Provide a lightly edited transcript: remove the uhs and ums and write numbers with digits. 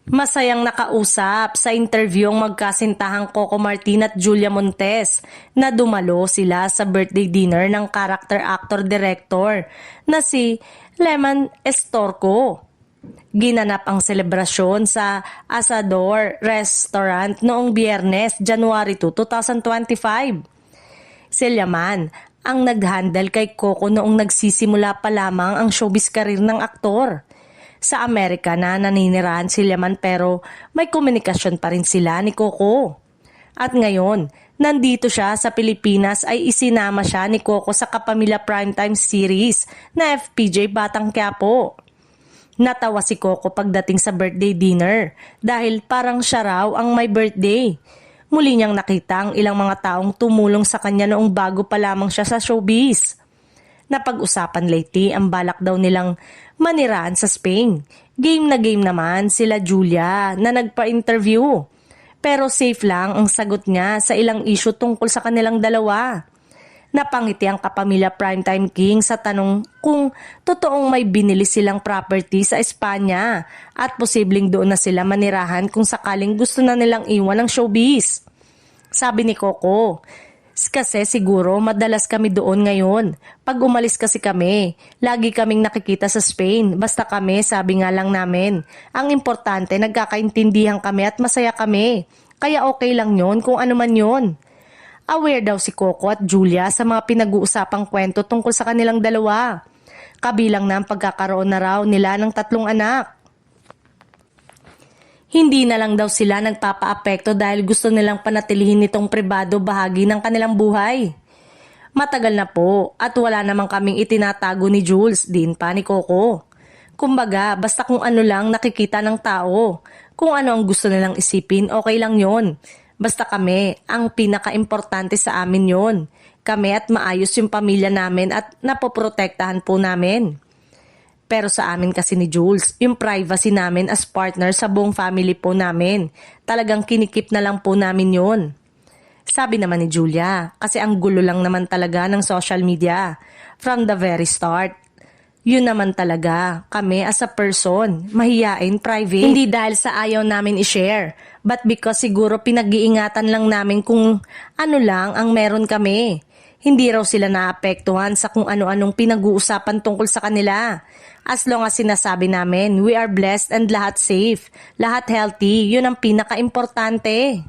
Masayang nakausap sa interview ang magkasintahang Coco Martin at Julia Montes na dumalo sila sa birthday dinner ng character actor-director na si Lemon Estorco. Ginanap ang selebrasyon sa Asador Restaurant noong Biyernes, January 2, 2025. Si Lemon ang nag-handle kay Coco noong nagsisimula pa lamang ang showbiz career ng aktor. Sa Amerika na naninirahan si Lemon pero may komunikasyon pa rin sila ni Coco. At ngayon, nandito siya sa Pilipinas ay isinama siya ni Coco sa Kapamilya Primetime Series na FPJ Batang Quiapo. Natawa si Coco pagdating sa birthday dinner dahil parang siya raw ang may birthday. Muli niyang nakita ang ilang mga taong tumulong sa kanya noong bago pa lamang siya sa showbiz. Napag-usapan lately ang balak daw nilang maniraan sa Spain. Game na game naman sila Julia na nagpa-interview. Pero safe lang ang sagot niya sa ilang issue tungkol sa kanilang dalawa. Napangiti ang Kapamilya Primetime King sa tanong kung totoong may binili silang property sa Espanya at posibleng doon na sila manirahan kung sakaling gusto na nilang iwan ng showbiz. Sabi ni Coco, kasi siguro madalas kami doon ngayon. Pag umalis kasi kami, lagi kaming nakikita sa Spain. Basta kami, sabi nga lang namin. Ang importante, nagkakaintindihan kami at masaya kami. Kaya okay lang yon kung ano man yon. Aware daw si Coco at Julia sa mga pinag-uusapang kwento tungkol sa kanilang dalawa. Kabilang na ang pagkakaroon na raw nila ng 3 anak. Hindi na lang daw sila nagpapaapekto dahil gusto nilang panatilihin itong pribado bahagi ng kanilang buhay. Matagal na po at wala namang kaming itinatago ni Jules, din pa ni Coco. Kumbaga, basta kung ano lang nakikita ng tao. Kung ano ang gusto nilang isipin, okay lang yon. Basta kami, ang pinaka-importante sa amin yon. Kami at maayos yung pamilya namin at napoprotektahan po namin. Pero sa amin kasi ni Jules, yung privacy namin as partner sa buong family po namin, talagang kinikip na lang po namin yun. Sabi naman ni Julia, kasi ang gulo lang naman talaga ng social media. From the very start, yun naman talaga, kami as a person, mahiyain, private. Hindi dahil sa ayaw namin i-share, but because siguro pinag-iingatan lang namin kung ano lang ang meron kami. Hindi raw sila naapektuhan sa kung ano-anong pinag-uusapan tungkol sa kanila. As long as sinasabi namin, we are blessed and lahat safe, lahat healthy, yun ang pinaka-importante.